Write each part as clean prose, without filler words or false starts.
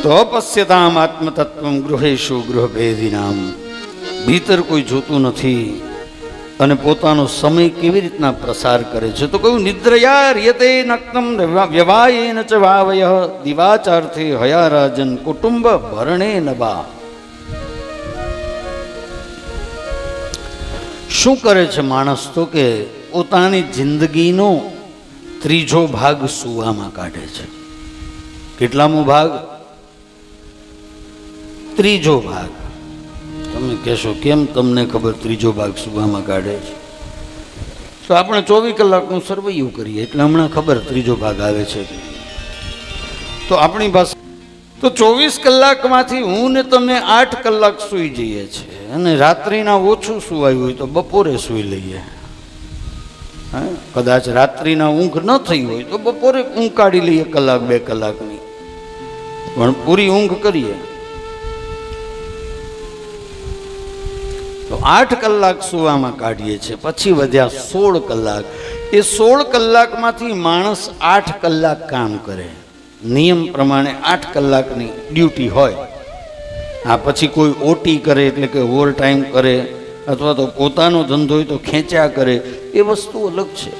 તો અપશ્યતામ આત્મતત્વમ ગૃહેશુ ગૃહભેદિનામ. ભીતર કોઈ જોતું નથી અને પોતાનો સમય કેવી રીતના પ્રસાર કરે છે. તો કહ્યું નિદ્રયા ર્યતે નક્તમ વ્યવાયેન ચ વાવય દિવાચાર્થે હયા રાજન કુટુંબ ભરણે નવા. શું કરે છે માણસ? તો કે પોતાની જિંદગીનો ત્રીજો ભાગ સુવામાં કાઢે છે. કેટલામો ભાગ? ત્રીજો ભાગ. તમે કહેશો કેમ તમને ખબર ત્રીજો ભાગ સુવામાં કાઢે છે? તો આપણે 24 કલાકનું સર્વૈયું કરીએ એટલે હમણાં ખબર ત્રીજો ભાગ આવે છે. તો આપણી પાસે તો 24 કલાકમાંથી હું ને તમે 8 કલાક સૂઈ જઈએ છીએ અને રાત્રિના ઓછું સુવાયું હોય તો બપોરે સૂઈ લઈએ. કદાચ રાત્રિના ઊંઘ ન થઈ હોય તો બપોરે ઊંઘ કાઢી લઈએ 1 કલાક 2 કલાકની, પણ પૂરી ઊંઘ કરીએ. તો 8 કલાક સુવામાં કાઢીએ છીએ. પછી વધ્યા 16 કલાક. એ 16 કલાકમાંથી માણસ 8 કલાક કામ કરે. નિયમ પ્રમાણે 8 કલાકની ડ્યુટી હોય. આ પછી કોઈ ઓટી કરે એટલે કે ઓવર ટાઈમ કરે અથવા તો પોતાનો ધંધો હોય તો ખેંચ્યા કરે, એ વસ્તુ અલગ છે.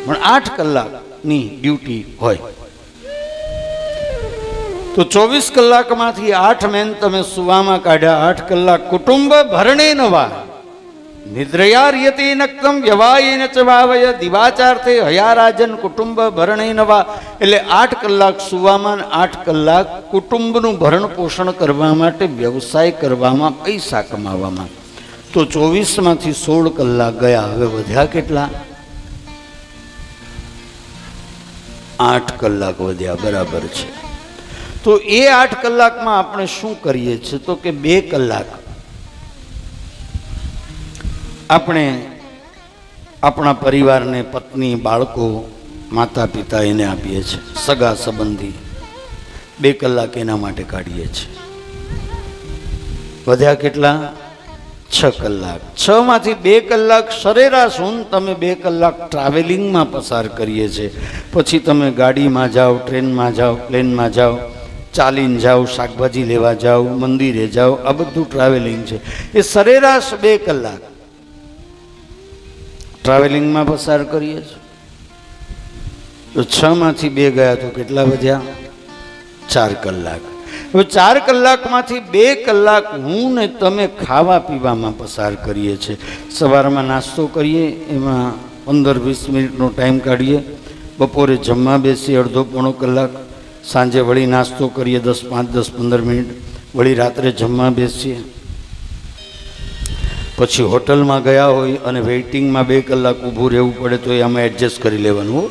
પણ 8 કલાકની ડ્યુટી હોય. તો 24 કલાકમાંથી 8 મેન તમે સુવામાં કાઢ્યા. 8 કલાક કુટુંબ ભરણે નવા નિદ્રયા ર્યતે નક્તમ વ્યવાયેન ચ વાવય દિવાચાર્થે હયા રાજન કુટુંબ ભરણે નવા. એટલે 8 કલાક સુવામાં, 8 કલાક કુટુંબનું ભરણ પોષણ કરવા માટે, વ્યવસાય કરવામાં, પૈસા કમાવામાં. તો 24માંથી 16 કલાક ગયા. હવે વધ્યા કેટલા? 8 કલાક વધ્યા. બરાબર છે. તો એ 8 કલાકમાં આપણે શું કરીએ છીએ? તો કે 2 કલાક આપણે આપણા પરિવારને, પત્ની, બાળકો, માતા પિતા એને આપીએ છીએ, સગા સંબંધી. 2 કલાક એના માટે કાઢીએ છીએ. વધ્યા કેટલા? 6 કલાક. 6માંથી 2 કલાક સરેરાશ હું તમે 2 કલાક ટ્રાવેલિંગમાં પસાર કરીએ છીએ. પછી તમે ગાડીમાં જાઓ, ટ્રેનમાં જાઓ, પ્લેનમાં જાઓ, ચાલીને જાઓ, શાકભાજી લેવા જાઓ, મંદિરે જાઓ, આ બધું ટ્રાવેલિંગ છે. એ સરેરાશ 2 કલાક ટ્રાવેલિંગમાં પસાર કરીએ છીએ. તો 6માંથી 2 ગયા તો કેટલા વધ્યા? 4 કલાક. હવે 4 કલાકમાંથી 2 કલાક હું ને તમે ખાવા પીવામાં પસાર કરીએ છીએ. સવારમાં નાસ્તો કરીએ, એમાં 15-20 મિનિટનો ટાઈમ કાઢીએ. બપોરે જમવા બેસીએ અડધો પોણો કલાક. સાંજે વળી નાસ્તો કરીએ 5-10-15 મિનિટ. વળી રાત્રે જમવા બેસીએ. પછી હોટલમાં ગયા હોય અને વેઇટિંગમાં 2 કલાક ઊભું રહેવું પડે તો એ આમાં એડજસ્ટ કરી લેવાનું.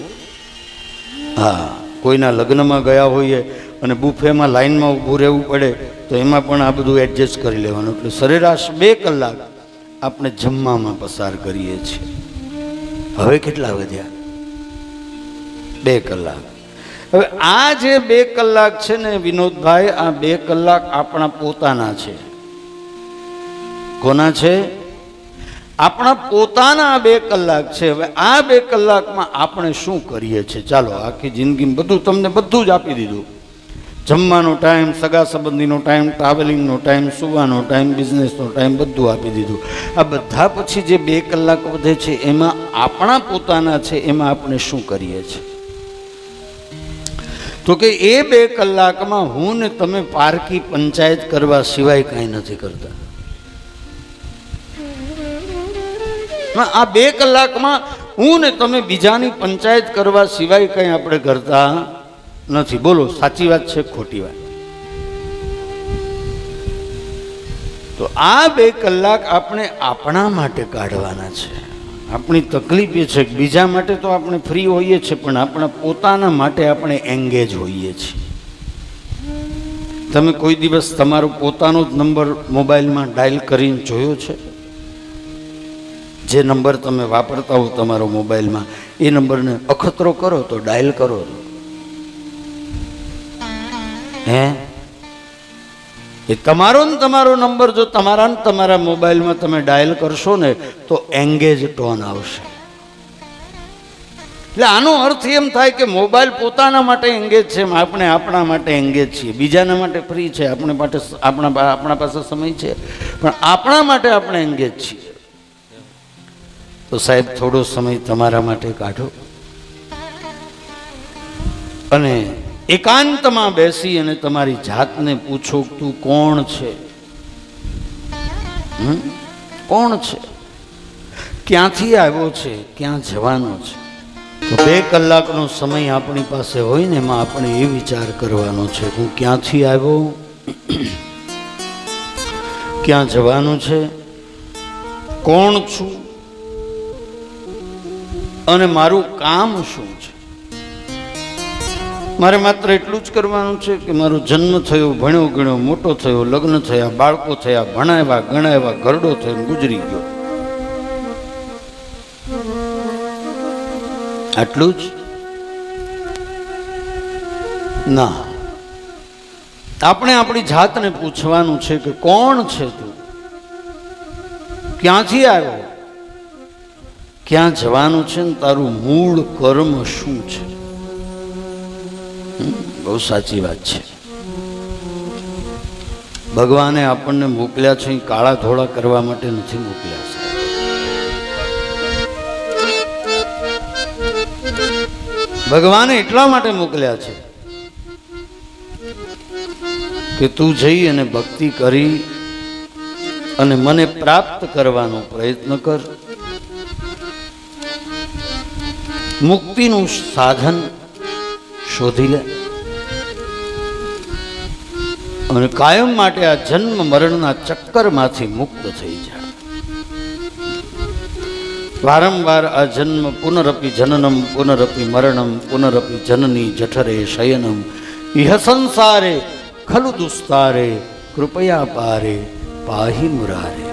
હા, કોઈના લગ્નમાં ગયા હોઈએ અને બુફેમાં લાઈનમાં ઊભું રહેવું પડે તો એમાં પણ આ બધું એડજસ્ટ કરી લેવાનું. એટલે સરેરાશ 2 કલાક આપણે જમવામાં પસાર કરીએ છીએ. હવે કેટલા વધ્યા? 2 કલાક. હવે આ જે 2 કલાક છે ને વિનોદભાઈ, આ 2 કલાક આપણા પોતાના છે. કોના છે? આપણા પોતાના 2 કલાક છે. હવે આ 2 કલાકમાં આપણે શું કરીએ છીએ? ચાલો, આખી જિંદગી બધું તમને બધું જ આપી દીધું. જમવાનો ટાઈમ, સગા સંબંધીનો ટાઈમ, ટ્રાવેલિંગનો ટાઈમ, સુવાનો ટાઈમ, બિઝનેસનો ટાઈમ, બધું આપી દીધું. આ બધા પછી જે 2 કલાક વધે છે એમાં આપણા પોતાના છે, એમાં આપણે શું કરીએ છીએ? તો કે એ 2 કલાકમાં હું ને તમે પારકી પંચાયત કરવા સિવાય કાંઈ નથી કરતા. આ 2 કલાકમાં હું ને તમે બીજાની પંચાયત કરવા સિવાય કંઈ આપણે કરતા નથી. બોલો, સાચી વાત છે ખોટી વાત? તો આ 2 કલાક આપણે આપણા માટે કાઢવાના છે. આપણી તકલીફ એ છે કે બીજા માટે તો આપણે ફ્રી હોઈએ છીએ, પણ આપણા પોતાના માટે આપણે એંગેજ હોઈએ છીએ. તમે કોઈ દિવસ તમારો પોતાનો જ નંબર મોબાઈલમાં ડાયલ કરીને જોયો છે? જે નંબર તમે વાપરતા હો તમારો મોબાઈલમાં, એ નંબરને અખતરો કરો તો ડાયલ કરો. એ તમારો ને તમારો નંબર જો તમારા મોબાઈલમાં તમે ડાયલ કરશો ને તો એંગેજ ટોન આવશે. એટલે આનો અર્થ એમ થાય કે મોબાઈલ પોતાના માટે એંગેજ છે, આપણે આપણા માટે એંગેજ છીએ. બીજાના માટે ફ્રી છે, આપણા પાસે સમય છે, પણ આપણા માટે આપણે એંગેજ છીએ. તો સાહેબ થોડો સમય તમારા માટે કાઢો અને એકાંતમાં બેસી અને તમારી જાતને પૂછો, તું કોણ છે? કોણ છે? ક્યાંથી આવ્યો છે? ક્યાં જવાનો છે? તો 2 કલાકનો સમય આપણી પાસે હોય ને, એમાં આપણે એ વિચાર કરવાનો છે, હું ક્યાંથી આવ્યો, ક્યાં જવાનું છે, કોણ છું અને મારું કામ શું છે. મારે માત્ર એટલું જ કરવાનું છે કે મારો જન્મ થયો, ભણ્યો ગણ્યો, મોટો થયો, લગ્ન થયા, બાળકો થયા, ભણાવ્યા ગણાવ્યા, ઘરડો થયો, ગુજરી ગયો. આટલું જ ના, આપણે આપણી જાતને પૂછવાનું છે કે કોણ છે તું, ક્યાંથી આવ્યો, ક્યાં જવાનું છે, ને તારું મૂળ કર્મ શું છે. બહુ સાચી વાત છે. ભગવાને આપણને મોકલ્યા છે એ કાળા ધોળા કરવા માટે નથી મોકલ્યા છે. ભગવાને એટલા માટે મોકલ્યા છે કે તું જઈ અને ભક્તિ કરી અને મને પ્રાપ્ત કરવાનો પ્રયત્ન કર. મુક્તિનું સાધન શોધી લે અને કાયમ માટે આ જન્મ મરણના ચક્કરમાંથી મુક્ત થઈ જાય. વારંવાર આ જન્મ પુનરપી જનનમ પુનરપી મરણમ પુનરપી જનની જઠરે શયનમ ઇહ સંસારે ખલુ દુસ્તારે કૃપયા પારે પાહી મુરારે.